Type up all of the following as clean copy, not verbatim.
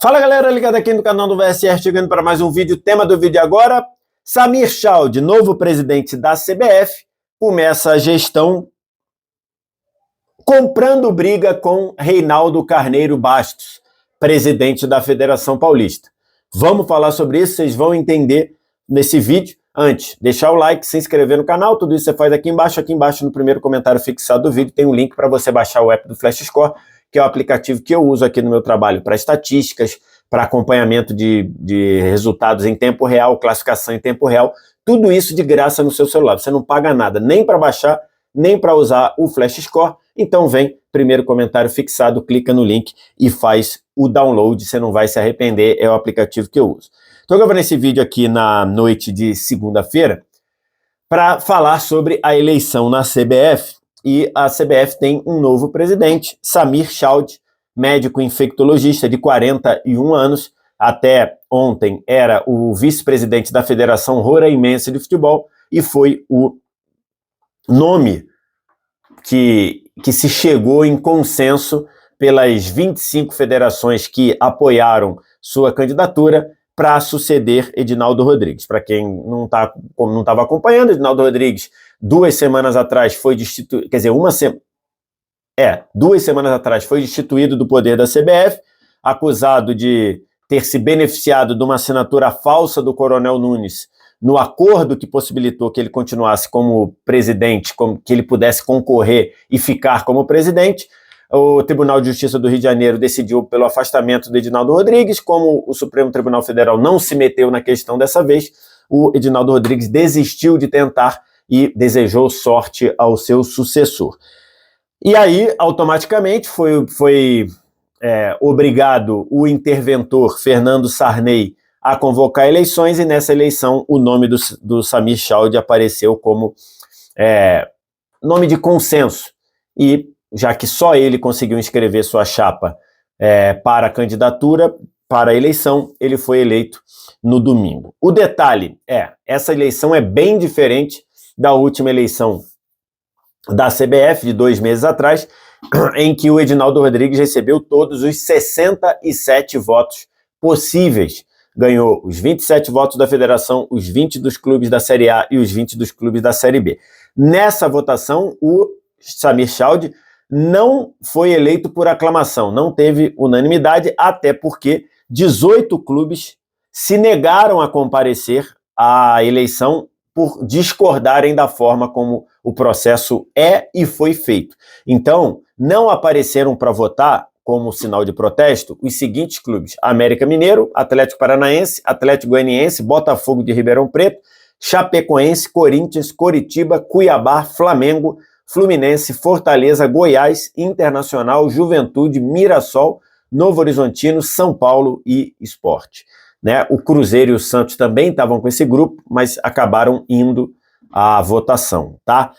Fala galera, ligado aqui no canal do VSR, chegando para mais um vídeo. Tema do vídeo agora: Samir Chaude, novo presidente da CBF, começa a gestão comprando briga com Reinaldo Carneiro Bastos, presidente da Federação Paulista. Vamos falar sobre isso, vocês vão entender nesse vídeo. Antes, deixar o like, se inscrever no canal, tudo isso você faz aqui embaixo no primeiro comentário fixado do vídeo tem um link para você baixar o app do Flash Score, que é o aplicativo que eu uso aqui no meu trabalho para estatísticas, para acompanhamento de resultados em tempo real, classificação em tempo real, tudo isso de graça no seu celular. Você não paga nada, nem para baixar, nem para usar o Flash Score. Então vem, primeiro comentário fixado, clica no link e faz o download, você não vai se arrepender, é o aplicativo que eu uso. Estou gravando esse vídeo aqui na noite de segunda-feira para falar sobre a eleição na CBF. E a CBF tem um novo presidente, Samir Chaude, médico infectologista de 41 anos. Até ontem era o vice-presidente da Federação Roraimense de Futebol e foi o nome que se chegou em consenso pelas 25 federações que apoiaram sua candidatura para suceder Edinaldo Rodrigues. Para quem não estava acompanhando, Edinaldo Rodrigues, 2 semanas atrás foi destituído, quer dizer, 2 semanas atrás foi destituído do poder da CBF, acusado de ter se beneficiado de uma assinatura falsa do Coronel Nunes no acordo que possibilitou que ele continuasse como presidente, que ele pudesse concorrer e ficar como presidente. O Tribunal de Justiça do Rio de Janeiro decidiu pelo afastamento do Edinaldo Rodrigues. Como o Supremo Tribunal Federal não se meteu na questão dessa vez, o Edinaldo Rodrigues desistiu de tentar e desejou sorte ao seu sucessor. E aí, automaticamente, foi obrigado o interventor Fernando Sarney a convocar eleições, e nessa eleição o nome do Samir Chaude apareceu como nome de consenso. E já que só ele conseguiu inscrever sua chapa para a candidatura, para a eleição, ele foi eleito no domingo. O detalhe essa eleição é bem diferente da última eleição da CBF, de 2 meses atrás, em que o Edinaldo Rodrigues recebeu todos os 67 votos possíveis. Ganhou os 27 votos da federação, os 20 dos clubes da Série A e os 20 dos clubes da Série B. Nessa votação, o Samir Chaude não foi eleito por aclamação, não teve unanimidade, até porque 18 clubes se negaram a comparecer à eleição por discordarem da forma como o processo e foi feito. Então, não apareceram para votar como sinal de protesto os seguintes clubes: América Mineiro, Atlético Paranaense, Atlético Goianiense, Botafogo de Ribeirão Preto, Chapecoense, Corinthians, Coritiba, Cuiabá, Flamengo, Fluminense, Fortaleza, Goiás, Internacional, Juventude, Mirassol, Novo Horizontino, São Paulo e Sport. O Cruzeiro e o Santos também estavam com esse grupo, mas acabaram indo à votação, tá?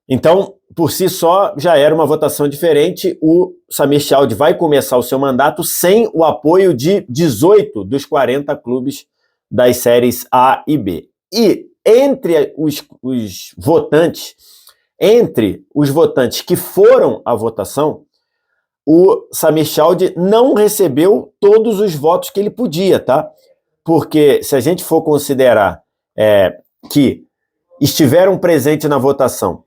Então, por si só, já era uma votação diferente. O Samir Chaude vai começar o seu mandato sem o apoio de 18 dos 40 clubes das séries A e B. E entre os votantes que foram à votação, o Samir Chaude não recebeu todos os votos que ele podia, tá? Porque se a gente for considerar que estiveram presentes na votação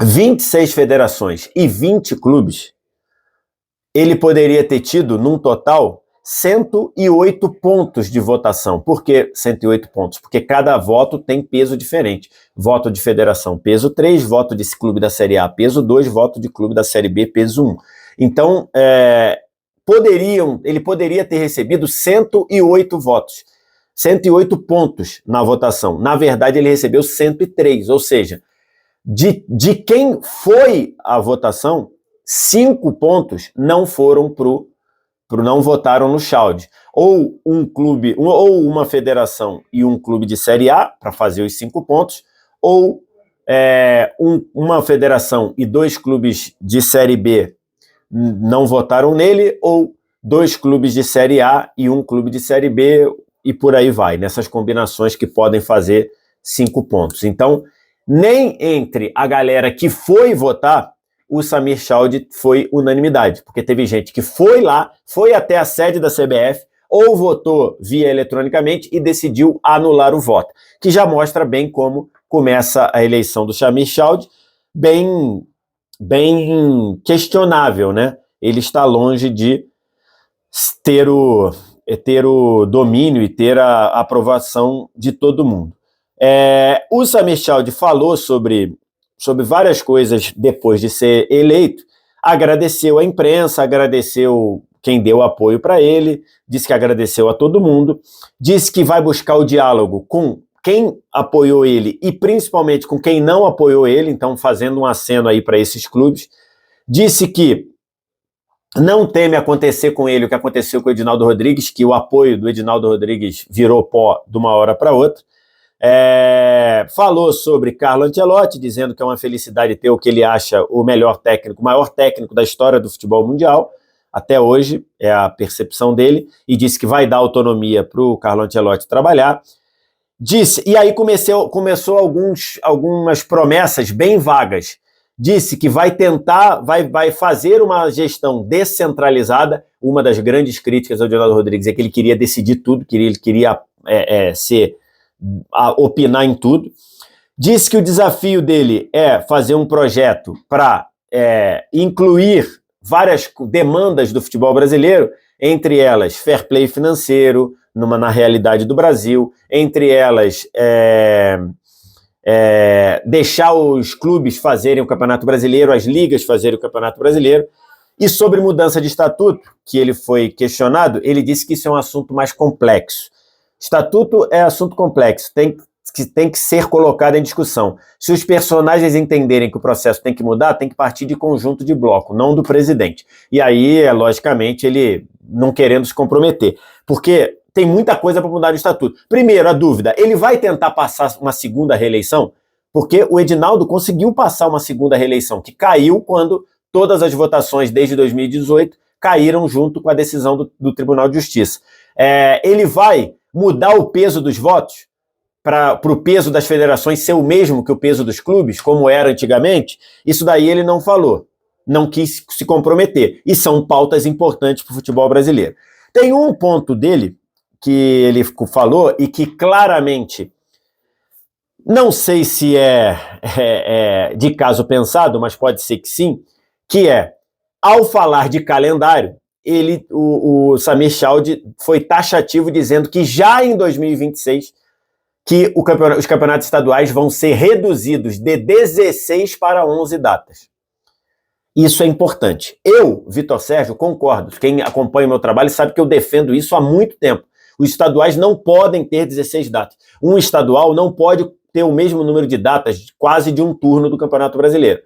26 federações e 20 clubes, ele poderia ter tido, num total, 108 pontos de votação. Por que 108 pontos? Porque cada voto tem peso diferente. Voto de federação, peso 3, voto de clube da Série A, peso 2, voto de clube da Série B, peso 1. Então, ele poderia ter recebido 108 votos, 108 pontos na votação. Na verdade, ele recebeu 103, ou seja, de quem foi à votação, 5 pontos não foram não votaram no Chaude. Ou um clube, ou uma federação e um clube de Série A, para fazer os 5 pontos, ou uma federação e 2 clubes de Série B não votaram nele, ou 2 clubes de Série A e 1 clube de Série B, e por aí vai, nessas combinações que podem fazer 5 pontos. Então, nem entre a galera que foi votar o Samir Chaude foi unanimidade, porque teve gente que foi lá, foi até a sede da CBF, ou votou via eletronicamente e decidiu anular o voto, que já mostra bem como começa a eleição do Samir Chaude, bem questionável, né? Ele está longe de ter o domínio e ter a aprovação de todo mundo. O Samir Chaude falou sobre várias coisas depois de ser eleito, agradeceu a imprensa, agradeceu quem deu apoio para ele, disse que agradeceu a todo mundo, disse que vai buscar o diálogo com quem apoiou ele e principalmente com quem não apoiou ele, então fazendo um aceno aí para esses clubes, disse que não teme acontecer com ele o que aconteceu com o Edinaldo Rodrigues, que o apoio do Edinaldo Rodrigues virou pó de uma hora para outra. Falou sobre Carlo Ancelotti, dizendo que é uma felicidade ter o que ele acha o melhor técnico, o maior técnico da história do futebol mundial, até hoje, é a percepção dele, e disse que vai dar autonomia para o Carlo Ancelotti trabalhar. Disse, e aí começou algumas promessas bem vagas. Disse que vai tentar, vai fazer uma gestão descentralizada. Uma das grandes críticas ao Edinaldo Rodrigues é que ele queria decidir tudo, ele queria opinar em tudo. Disse que o desafio dele é fazer um projeto para incluir várias demandas do futebol brasileiro, entre elas fair play financeiro, na realidade do Brasil, entre elas deixar os clubes fazerem o Campeonato Brasileiro, as ligas fazerem o Campeonato Brasileiro. E sobre mudança de estatuto, que ele foi questionado, ele disse que isso é um assunto mais complexo. Estatuto é assunto complexo, tem que ser colocado em discussão. Se os personagens entenderem que o processo tem que mudar, tem que partir de conjunto de bloco, não do presidente. E aí, logicamente, ele não querendo se comprometer. Porque tem muita coisa para mudar no estatuto. Primeiro, a dúvida, ele vai tentar passar uma segunda reeleição? Porque o Edinaldo conseguiu passar uma segunda reeleição, que caiu quando todas as votações desde 2018 caíram junto com a decisão do Tribunal de Justiça. Ele vai mudar o peso dos votos para o peso das federações ser o mesmo que o peso dos clubes, como era antigamente? Isso daí ele não falou, não quis se comprometer. E são pautas importantes para o futebol brasileiro. Tem um ponto dele que ele falou e que claramente, não sei se é de caso pensado, mas pode ser que sim, que ao falar de calendário, o Samir Chaude foi taxativo dizendo que já em 2026 que os campeonatos estaduais vão ser reduzidos de 16 para 11 datas. Isso é importante. Eu, Vitor Sérgio, concordo. Quem acompanha o meu trabalho sabe que eu defendo isso há muito tempo. Os estaduais não podem ter 16 datas. Um estadual não pode ter o mesmo número de datas, quase de um turno do Campeonato Brasileiro.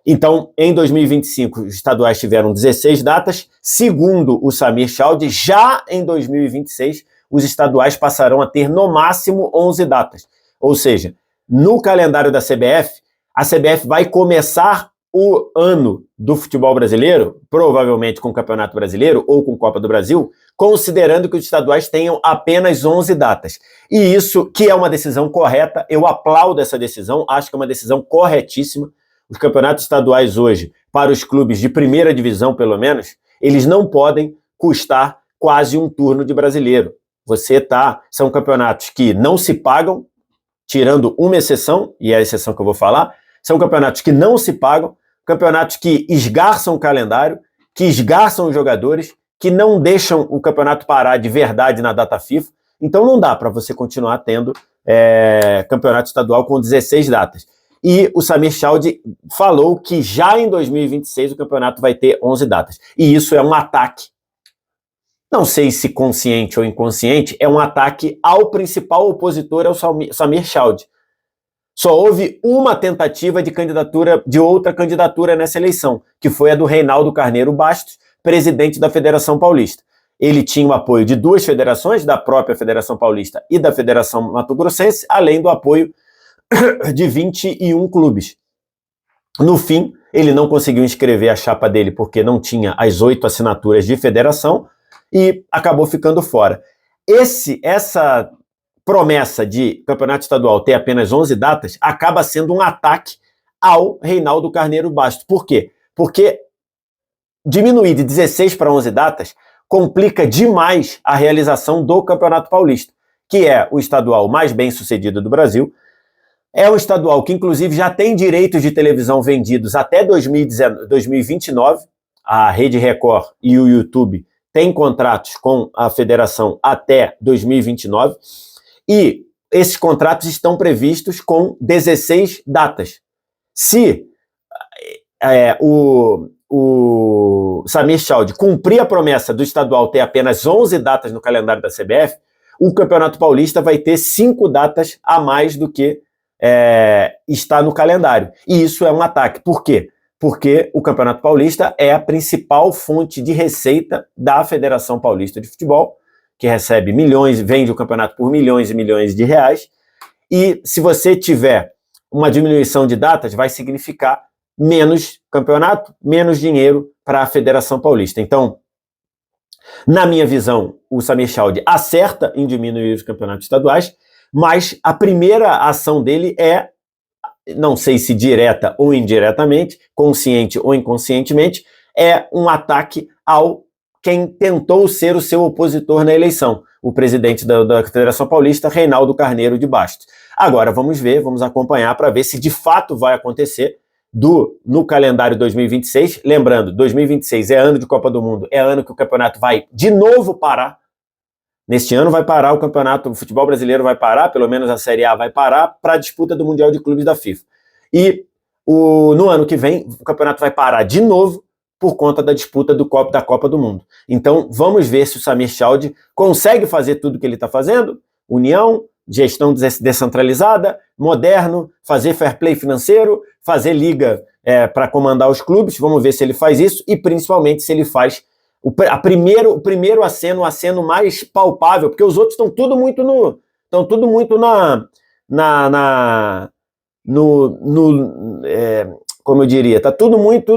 Então, em 2025, os estaduais tiveram 16 datas. Segundo o Samir Chaude, já em 2026, os estaduais passarão a ter, no máximo, 11 datas. Ou seja, no calendário da CBF, a CBF vai começar o ano do futebol brasileiro, provavelmente com o Campeonato Brasileiro ou com Copa do Brasil, considerando que os estaduais tenham apenas 11 datas. E isso, que é uma decisão correta, eu aplaudo essa decisão, acho que é uma decisão corretíssima. Os campeonatos estaduais hoje, para os clubes de primeira divisão, pelo menos, eles não podem custar quase um turno de brasileiro. São campeonatos que não se pagam, tirando uma exceção, e é a exceção que eu vou falar, são campeonatos que não se pagam, campeonatos que esgarçam o calendário, que esgarçam os jogadores, que não deixam o campeonato parar de verdade na data FIFA. Então não dá para você continuar tendo campeonato estadual com 16 datas. E o Samir Chaude falou que já em 2026 o campeonato vai ter 11 datas. E isso é um ataque, não sei se consciente ou inconsciente, é um ataque ao principal opositor, ao Samir Chaude. Só houve uma tentativa de outra candidatura nessa eleição, que foi a do Reinaldo Carneiro Bastos, presidente da Federação Paulista. Ele tinha o apoio de duas federações, da própria Federação Paulista e da Federação Mato Grossense, além do apoio de 21 clubes. No fim, ele não conseguiu inscrever a chapa dele porque não tinha as 8 assinaturas de federação e acabou ficando fora. Essa promessa de campeonato estadual ter apenas 11 datas acaba sendo um ataque ao Reinaldo Carneiro Bastos. Por quê? Porque diminuir de 16 para 11 datas complica demais a realização do Campeonato Paulista, que é o estadual mais bem sucedido do Brasil. É um estadual que, inclusive, já tem direitos de televisão vendidos até 2029. A Rede Record e o YouTube têm contratos com a federação até 2029. E esses contratos estão previstos com 16 datas. Se o Samir Chaldie cumprir a promessa do estadual ter apenas 11 datas no calendário da CBF, o Campeonato Paulista vai ter 5 datas a mais do que está no calendário. E isso é um ataque. Por quê? Porque o Campeonato Paulista é a principal fonte de receita da Federação Paulista de Futebol, que recebe milhões, vende o campeonato por milhões e milhões de reais. E se você tiver uma diminuição de datas, vai significar menos campeonato, menos dinheiro para a Federação Paulista. Então, na minha visão, o Samir Chaldie acerta em diminuir os campeonatos estaduais, mas a primeira ação dele é, não sei se direta ou indiretamente, consciente ou inconscientemente, é um ataque ao quem tentou ser o seu opositor na eleição, o presidente da Federação Paulista, Reinaldo Carneiro de Bastos. Agora vamos ver, vamos acompanhar para ver se de fato vai acontecer no calendário 2026. Lembrando, 2026 é ano de Copa do Mundo, é ano que o campeonato vai de novo parar. Neste ano vai parar o campeonato, o futebol brasileiro vai parar, pelo menos a Série A vai parar, para a disputa do Mundial de Clubes da FIFA. E no ano que vem, o campeonato vai parar de novo por conta da disputa da Copa do Mundo. Então, vamos ver se o Samir Chaldie consegue fazer tudo o que ele está fazendo. União, gestão descentralizada, moderno, fazer fair play financeiro, fazer liga para comandar os clubes. Vamos ver se ele faz isso e, principalmente, se ele faz o primeiro aceno, o aceno mais palpável, porque os outros estão tudo muito como eu diria, está tudo muito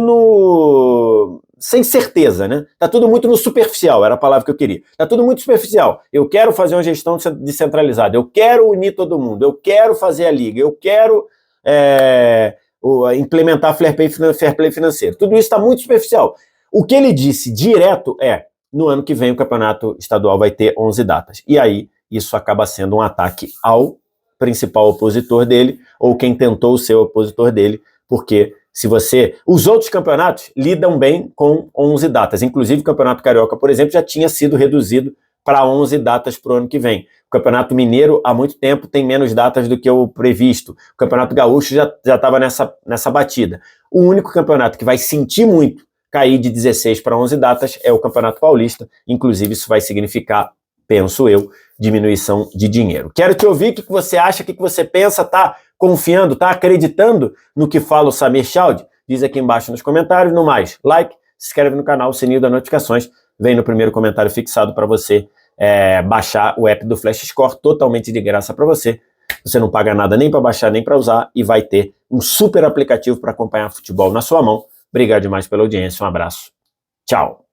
sem certeza, né? Está tudo muito no superficial, era a palavra que eu queria. Está tudo muito superficial. Eu quero fazer uma gestão descentralizada, eu quero unir todo mundo, eu quero fazer a liga, eu quero implementar fair play financeiro. Tudo isso está muito superficial. O que ele disse direto no ano que vem o campeonato estadual vai ter 11 datas. E aí isso acaba sendo um ataque ao principal opositor dele, ou quem tentou ser o opositor dele, porque os outros campeonatos lidam bem com 11 datas. Inclusive o Campeonato Carioca, por exemplo, já tinha sido reduzido para 11 datas para o ano que vem. O Campeonato Mineiro, há muito tempo, tem menos datas do que o previsto. O Campeonato Gaúcho já estava nessa batida. O único campeonato que vai sentir muito cair de 16 para 11 datas é o Campeonato Paulista. Inclusive, isso vai significar, penso eu, diminuição de dinheiro. Quero te ouvir o que você acha, o que você pensa, tá confiando, tá acreditando no que fala o Samir Chaldie? Diz aqui embaixo nos comentários. No mais, like, se inscreve no canal, sininho das notificações, vem no primeiro comentário fixado para você baixar o app do Flash Score, totalmente de graça para você. Você não paga nada nem para baixar, nem para usar, e vai ter um super aplicativo para acompanhar futebol na sua mão. Obrigado demais pela audiência, um abraço, tchau!